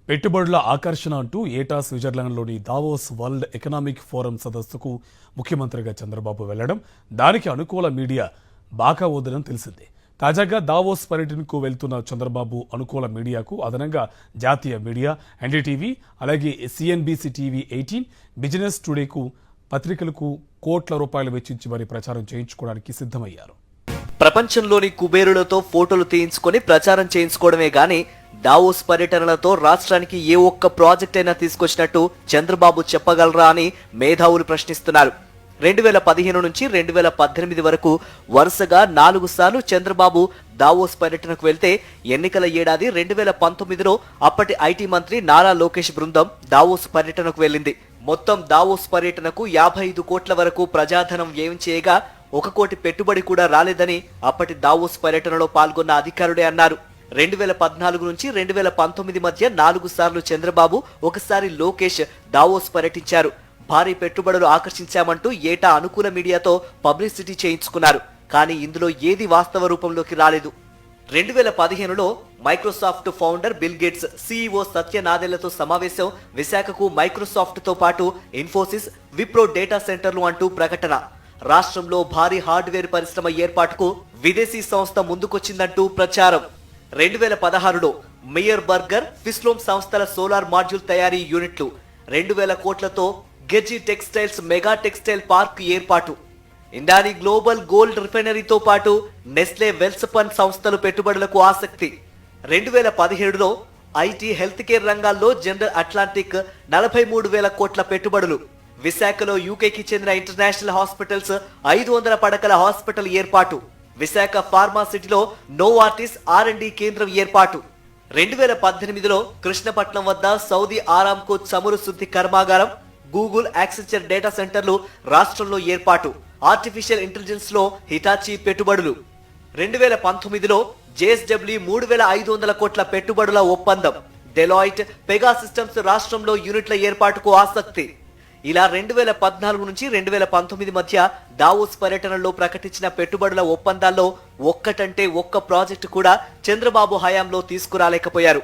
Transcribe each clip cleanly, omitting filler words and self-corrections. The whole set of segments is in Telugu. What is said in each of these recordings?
పెట్టుబడుల ఆకర్షణ అంటూ ఏటా స్విట్జర్లాండ్లోని దావోస్ వరల్డ్ ఎకనామిక్ ఫోరం సదస్సుకు ముఖ్యమంత్రిగా చంద్రబాబు వెళ్లడం, దానికి అనుకూల మీడియా బాకా వదలడం తెలిసిందే. తాజాగా దావోస్ పర్యటనకు వెళ్తున్న చంద్రబాబు అనుకూల మీడియాకు అదనంగా జాతీయ మీడియా, ఎన్డీటీవీ, అలాగే సిఎన్బిసి టీవీ 18, బిజినెస్ టుడేకు పత్రికలకు కోట్ల రూపాయలు వెచ్చించి మరీ ప్రచారం చేయించుకోవడానికి సిద్ధమయ్యారు. ప్రపంచంలోని కుబేరులతో ఫోటోలు తీయించుకొని ప్రచారం చేయించుకోవడమే గాని దావోస్ పర్యటనలతో రాష్ట్రానికి ఏ ఒక్క ప్రాజెక్ట్ అయినా తీసుకొచ్చినట్టు చంద్రబాబు చెప్పగలరా అని మేధావులు ప్రశ్నిస్తున్నారు. 2015 నుంచి 2018 వరకు వరుసగా 4 సార్లు చంద్రబాబు దావోస్ పర్యటనకు వెళ్తే ఎన్నికల ఏడాది 2019లో అప్పటి ఐటీ మంత్రి నారా లోకేష్ బృందం దావోస్ పర్యటనకు వెళ్లింది. మొత్తం దావోస్ పర్యటనకు 55 కోట్ల వరకు ప్రజాధనం వ్యయం చేయగా 1 కోటి పెట్టుబడి కూడా రాలేదని అప్పటి దావోస్ పర్యటనలో పాల్గొన్న అధికారులే అన్నారు. 2014 నుంచి 2019 మధ్య 4 సార్లు చంద్రబాబు, ఒకసారి లోకేష్ దావోస్ పర్యటించారు. భారీ పెట్టుబడులు ఆకర్షించామంటూ ఏటా అనుకూల మీడియాతో పబ్లిసిటీ చేయించుకున్నారు. కానీ ఇందులో ఏది వాస్తవ రూపంలోకి రాలేదు. 2015లో Microsoft founder Bill Gates, CEO Satya నాదెళ్లతో సమావేశం, విశాఖకు మైక్రోసాఫ్ట్ తో పాటు ఇన్ఫోసిస్, విప్రో డేటా సెంటర్లు అంటూ ప్రకటన. రాష్ట్రంలో భారీ హార్డ్వేర్ పరిశ్రమ ఏర్పాటుకు విదేశీ సంస్థ ముందుకొచ్చిందంటూ ప్రచారం. 2016లో మేయర్ బర్గర్, ఫిస్లోమ్ సంస్థల సోలార్ మాడ్యూల్ తయారీ యూనిట్లు. 2000 కోట్లతో గెర్జీ టెక్స్టైల్స్ మెగా టెక్స్టైల్ పార్క్ ఏర్పాటు. ఇండాని గ్లోబల్ గోల్డ్ రిఫైనరీతో పాటు నెస్లే వెల్స్పన్ సంస్థలు పెట్టుబడులకు ఆసక్తి. 2017లో ఐటీ, హెల్త్ కేర్ రంగాల్లో జనరల్ అట్లాంటిక్ 43,000 కోట్ల పెట్టుబడులు. విశాఖలో యూకేకి చెందిన ఇంటర్నేషనల్ హాస్పిటల్స్ 500 పడకల హాస్పిటల్ ఏర్పాటు. విశాఖ ఫార్మా సిటీలో నోవార్టిస్ R&D కేంద్రం ఏర్పాటు. 2018లో కృష్ణపట్నం వద్ద సౌదీ ఆరామ్కో చమురు శుద్ధి కర్మాగారం, గూగుల్, యాక్సెంచర్ డేటా సెంటర్లు రాష్ట్రంలో ఏర్పాటు. ఆర్టిఫిషియల్ ఇంటెలిజెన్స్ లో హిటాచీ పెట్టుబడులు. 2019లో జేఎస్డబ్ల్యూ 3,500 కోట్ల పెట్టుబడుల ఒప్పందం. డెలాయిట్, పెగా సిస్టమ్స్ రాష్ట్రంలో యూనిట్ల ఏర్పాటుకు ఆసక్తి. ఇలా 2014 నుంచి 2019 మధ్య దావోస్ పర్యటనలో ప్రకటించిన పెట్టుబడుల ఒప్పందాల్లో ఒక్కటంటే ఒక్క ప్రాజెక్టు కూడా చంద్రబాబు హయాంలో తీసుకురాలేకపోయారు.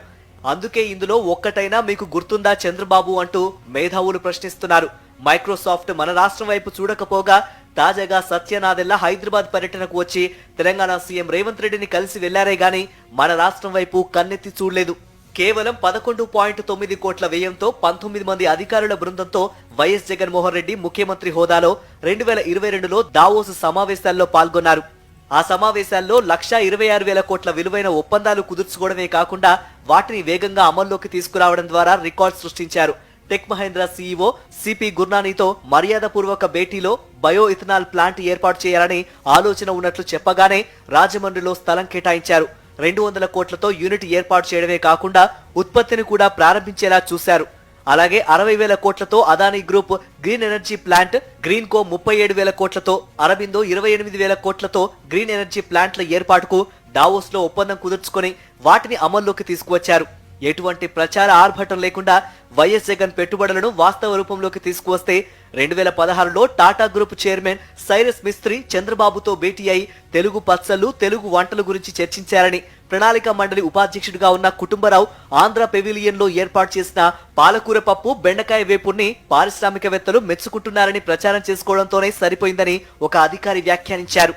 అందుకే ఇందులో ఒక్కటైనా మీకు గుర్తుందా చంద్రబాబు అంటూ మేధావులు ప్రశ్నిస్తున్నారు. మైక్రోసాఫ్ట్ మన రాష్ట్రం వైపు చూడకపోగా తాజాగా సత్యనాదెళ్ల హైదరాబాద్ పర్యటనకు వచ్చి తెలంగాణ సీఎం రేవంత్ రెడ్డిని కలిసి వెళ్లారే గాని మన రాష్ట్రం వైపు కన్నెత్తి చూడలేదు. కేవలం 11.9 కోట్ల వ్యయంతో 19 మంది అధికారుల బృందంతో వైఎస్ జగన్మోహన్ రెడ్డి ముఖ్యమంత్రి హోదాలో 2022లో దావోస్ సమావేశాల్లో పాల్గొన్నారు. ఆ సమావేశాల్లో 1,26,000 కోట్ల విలువైన ఒప్పందాలు కుదుర్చుకోవడమే కాకుండా వాటిని వేగంగా అమల్లోకి తీసుకురావడం ద్వారా రికార్డ్ సృష్టించారు. టెక్ మహేంద్ర సీఈఓ సిపి గుర్నానీతో మర్యాదపూర్వక భేటీలో బయో ఇథనాల్ ప్లాంట్ ఏర్పాటు చేయాలని ఆలోచన ఉన్నట్లు చెప్పగానే రాజమండ్రిలో స్థలం కేటాయించారు. 200 కోట్లతో యూనిట్ ఏర్పాటు చేయడమే కాకుండా ఉత్పత్తిని కూడా ప్రారంభించేలా చూశారు. అలాగే 60,000 కోట్లతో Adani group green energy plant, Greenko 37,000 కోట్లతో, అరబిందో 28,000 కోట్లతో గ్రీన్ ఎనర్జీ ప్లాంట్ల ఏర్పాటుకు దావోస్ లో ఒప్పందం కుదుర్చుకొని వాటిని అమల్లోకి తీసుకువచ్చారు. ఎటువంటి ప్రచార ఆర్భటం లేకుండా వైఎస్ జగన్ పెట్టుబడులను వాస్తవ రూపంలోకి తీసుకువస్తే 2016లో టాటా గ్రూప్ చైర్మన్ సైరస్ మిస్త్రీ చంద్రబాబుతో భేటీ అయి తెలుగు పచ్చళ్ళు, తెలుగు వంటల గురించి చర్చించారని, ప్రణాళిక మండలి ఉపాధ్యక్షుడిగా ఉన్న కుటుంబరావు ఆంధ్ర పెవిలియన్ లో ఏర్పాటు చేసిన పాలకూర పప్పు, బెండకాయ వేపుణ్ణి పారిశ్రామికవేత్తలు మెచ్చుకుంటున్నారని ప్రచారం చేసుకోవడంతోనే సరిపోయిందని ఒక అధికారి వ్యాఖ్యానించారు.